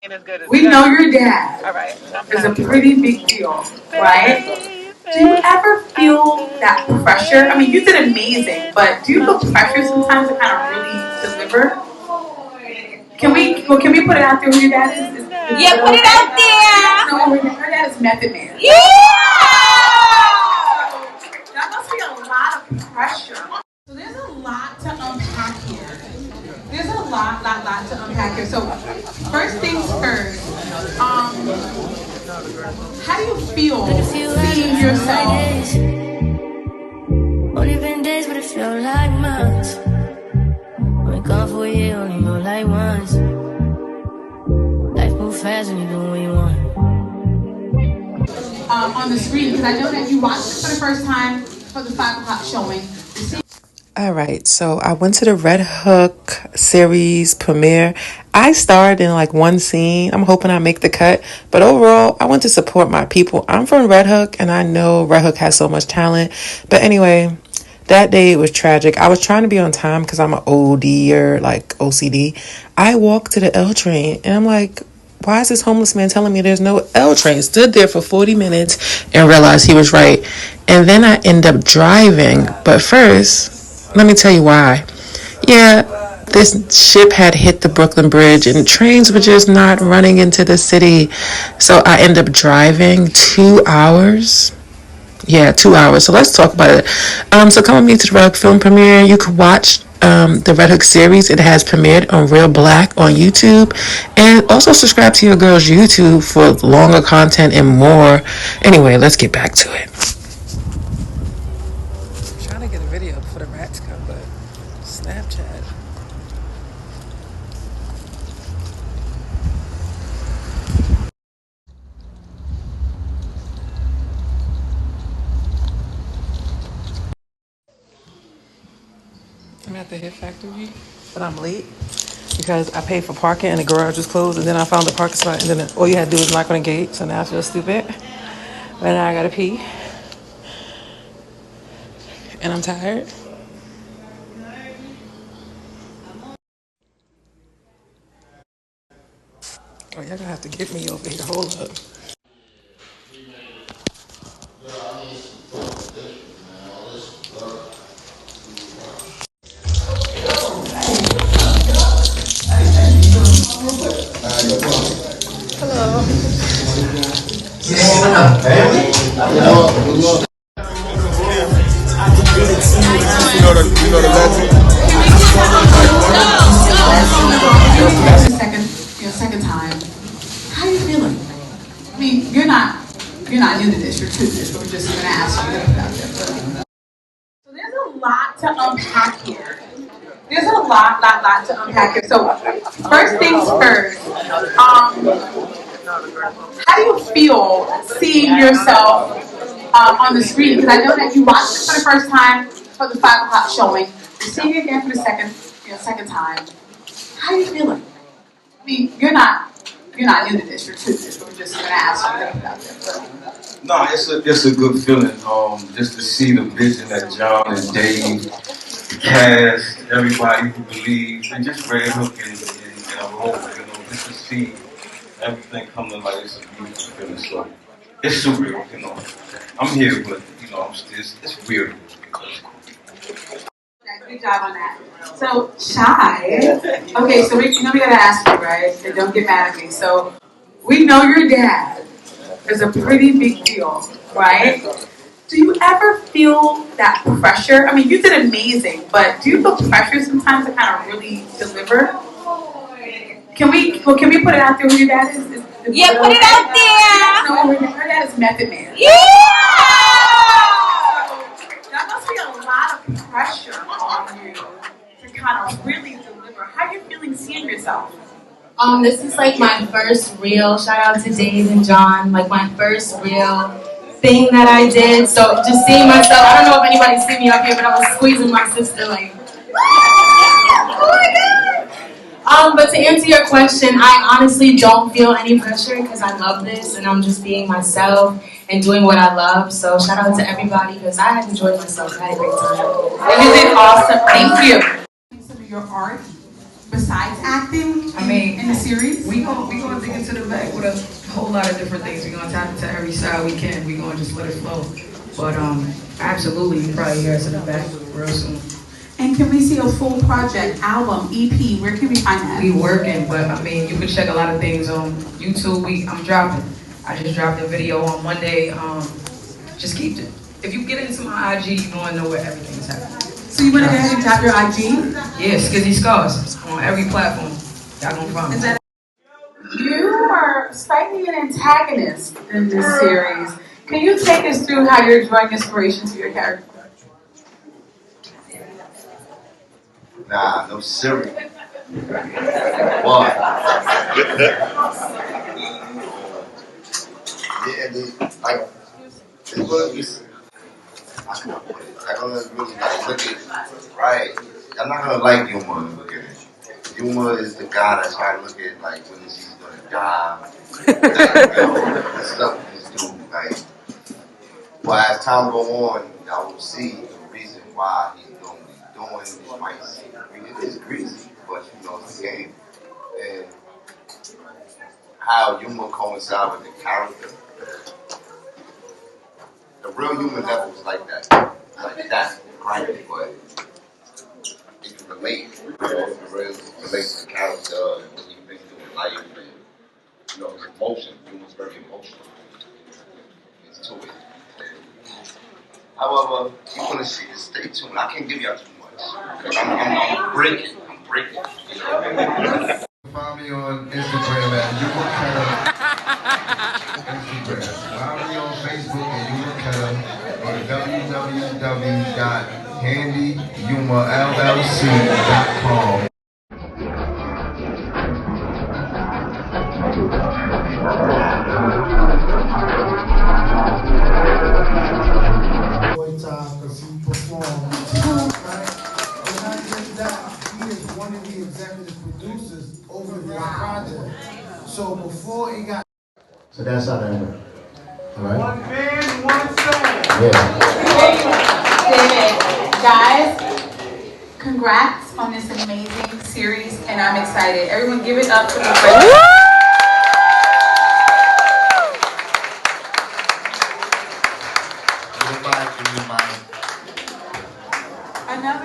We know your dad is a pretty big deal, right? Do you ever feel that pressure? I mean, you did amazing, but do you feel pressure sometimes to kind of really deliver? Can we put it out there who your dad is? Yeah, put it out there. No, her dad is Method Man. Yeah. That must be a lot of pressure. So there's a lot to unpack here. There's a lot to unpack here. So first things first, how do you feel seeing yourself? Only been days, but it felt like months. Been gone for a year, only know like once. Life moves fast when you do what you want. On the screen, because I know that you watched it for the first time for the 5 o'clock showing. All right, so I went to the Redhook Series premiere. I starred in like one scene. I'm hoping I make the cut. But overall, I went to support my people. I'm from Redhook, and I know Redhook has so much talent. But anyway, that day it was tragic. I was trying to be on time because I'm an ODer, like OCD. I walked to the L train, and I'm like, why is this homeless man telling me there's no L train? Stood there for 40 minutes and realized he was right. And then I end up driving. But first, let me tell you why. Yeah, this ship had hit the Brooklyn Bridge and trains were just not running into the city. So I end up driving 2 hours. Yeah, 2 hours. So let's talk about it. So come with me to the Red Hook film premiere. You can watch the Red Hook series. It has premiered on Real Black on YouTube. And also subscribe to your girl's YouTube for longer content and more. Anyway, let's get back to it. I'm trying to get a video before the rats come, but Snapchat. I'm at the Hit Factory, but I'm late because I paid for parking and the garage was closed, and then I found the parking spot, and then all you had to do was knock on the gate. So now I feel stupid, but now I gotta pee, and I'm tired. Oh, y'all gonna have to get me over here. Hold up. You know the legend. Second time. How are you feeling? I mean, you're not new to this. You're true to this, but we're just gonna ask you about that. So there's a lot to unpack here. There's a lot to unpack here. So first things first. How do you feel seeing yourself on the screen? Because I know that you watched it for the first time for the 5 o'clock showing. You're seeing it again for the second time. How are you feeling? I mean, you're not new to this. You're true to this, but we're just gonna ask you about that. No, it's a good feeling. Just to see the vision that John and Dave cast, everybody who believes, and just Red Hook in a whole, just to see everything come to light. It's a beautiful feeling. So it's surreal, I'm here, but it's weird. Good job on that. So, Shy. Okay, so we gotta ask you, right? And don't get mad at me. So, we know your dad is a pretty big deal, right? Do you ever feel that pressure? I mean, you did amazing, but do you feel pressure sometimes to kind of really deliver? Can we put it out there who your dad is? Yeah, put it out there. No, her dad is Method Man. Yeah. That must be a lot of pressure on you to kind of really deliver. How are you feeling seeing yourself? This is like my first real, shout out to Dave and John, like my first real thing that I did. So just seeing myself, I don't know if anybody's seen me up here, but I was squeezing my sister like, oh my God. But to answer your question, I honestly don't feel any pressure because I love this and I'm just being myself and doing what I love. So shout out to everybody because I had enjoyed myself. I had a great time. You did awesome. Thank you. Some of your art besides acting in the series? We gonna dig into the bag with a whole lot of different things. We gonna tap into every side we can. We gonna just let it flow. But absolutely, you probably hear us in the back real soon. And can we see a full project, album, EP? Where can we find that? We working, but you can check a lot of things on YouTube. I'm dropping. I just dropped a video on Monday. Just keep it. If you get into my IG, you gonna know where everything's happening. So you wanna go ahead and drop your IG? Yeah, Skizzy Scars on every platform. Y'all gonna find me. You are slightly an antagonist in this series. Can you take us through how you're drawing inspiration to your character? Nah, no cereal. What? Yeah, like, it's what you see. I'm gonna really look at, right? I'm not gonna like Yuma and look at it. Yuma is the guy that's trying to look at, like, when he's gonna die. The stuff he's doing, like, well, as time go on, y'all will see the reason why he's doing what he's doing. You might see, it is greasy, but you know, it's a game. And how Yuma coincides with the character. The real human level is like that. Like that, grinding, but it can relate. You know, it can relate to the character and what he's been through in life. And, you know, his emotion. Human's very emotional. It's to it. However, you want to see this, stay tuned. I can't give y'all too much. Because I'm breaking. You know? Find me on Instagram at Yuma Instagram. Find me on Facebook at Yuma or www.handyyumallc.com. Because he performed. Right? But not just that, he is one of the executive producers over the project. So before it got. So that's how that went. All right? One man, one song. Yeah. Guys, congrats on this amazing series, and I'm excited. Everyone give it up for the Another.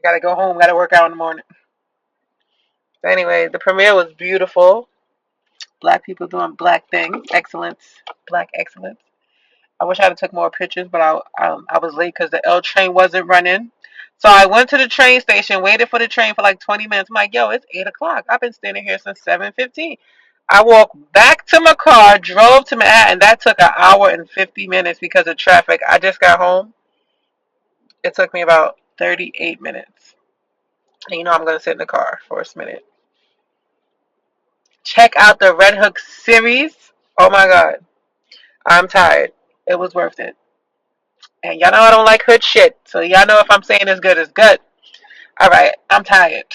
Gotta go home, gotta work out in the morning. But anyway, the premiere was beautiful. Black people doing black things. Excellence. Black excellence. I wish I had took more pictures, but I was late because the L train wasn't running. So I went to the train station, waited for the train for like 20 minutes. I'm like, yo, it's 8 o'clock. I've been standing here since 7:15. I walked back to my car, drove to Manhattan. That took an hour and 50 minutes because of traffic. I just got home. It took me about 38 minutes. And you know I'm going to sit in the car for a minute. Check out the Redhook series. Oh my God. I'm tired. It was worth it. And y'all know I don't like hood shit. So y'all know if I'm saying it's good, it's good. Alright, I'm tired.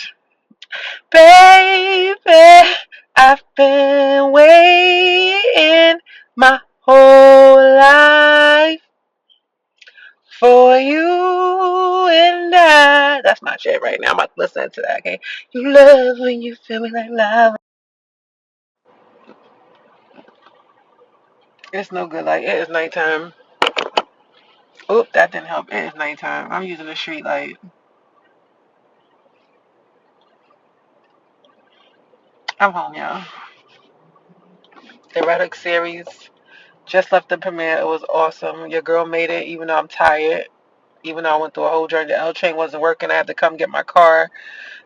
Baby, I've been waiting my whole life for you and I. That's my shit right now. I'm about to listen to that, okay? You love when you feel me like love. It's no good. Like, it is nighttime. Oop, that didn't help. It is nighttime. I'm using a street light. I'm home, y'all. The Redhook series just left the premiere. It was awesome. Your girl made it, even though I'm tired. Even though I went through a whole journey. The L train wasn't working. I had to come get my car,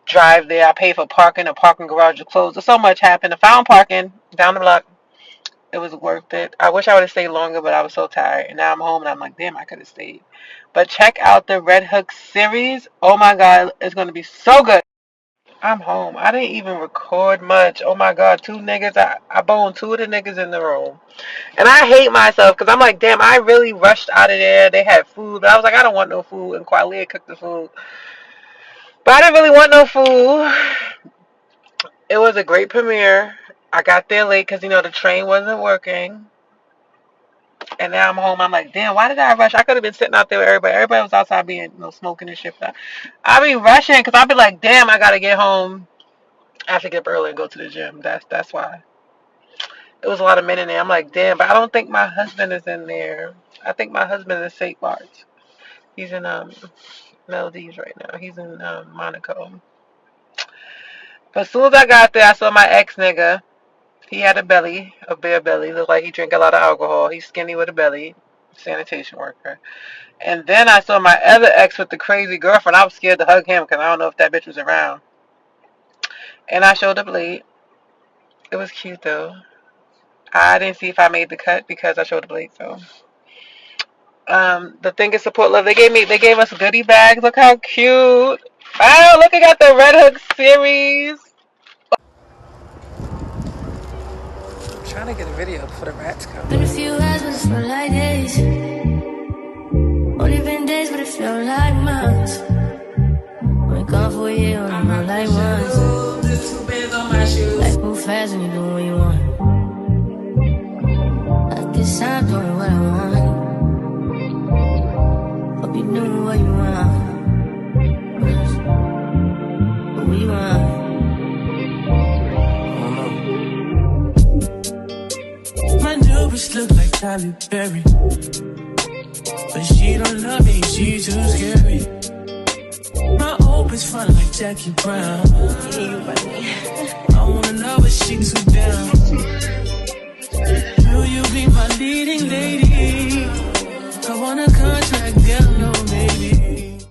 drive there. I paid for parking. The parking garage was closed. So much happened. I found parking down the block. It was worth it. I wish I would have stayed longer, but I was so tired. And now I'm home, and I'm like, damn, I could have stayed. But check out the Redhook series. Oh, my God. It's going to be so good. I'm home. I didn't even record much. Oh, my God. 2 niggas. I boned 2 of the niggas in the room. And I hate myself because I'm like, damn, I really rushed out of there. They had food. But I was like, I don't want no food. And Qualia cooked the food. But I didn't really want no food. It was a great premiere. I got there late because, you know, the train wasn't working. And now I'm home. I'm like, damn, why did I rush? I could have been sitting out there with everybody. Everybody was outside being, smoking and shit. But I be rushing because I be like, damn, I gotta get home. I have to get up early and go to the gym. That's why. It was a lot of men in there. I'm like, damn, but I don't think my husband is in there. I think my husband is in St. Bart's. He's in Melodies right now. He's in Monaco. But as soon as I got there, I saw my ex nigga. He had a belly, a bare belly. Looked like he drank a lot of alcohol. He's skinny with a belly. Sanitation worker. And then I saw my other ex with the crazy girlfriend. I was scared to hug him because I don't know if that bitch was around. And I showed up late. It was cute though. I didn't see if I made the cut because I showed up late. So, the thing is support love. They gave us goodie bags. Look how cute. Oh, look, I got the Redhook Series. I'm trying to get a video before the rats come. Been a few hours, but it felt like days. Only been days, but it felt like months. Been gone for a year, only know like once. Life move fast when you do what you want. I guess I'm doing what I want. Hope you doing what you want. What we want. My new bitch look like Tyler Perry, but she don't love me, she too scary. My old bitch fun like Jackie Brown. I wanna know if she too down. Will you be my leading lady? I wanna come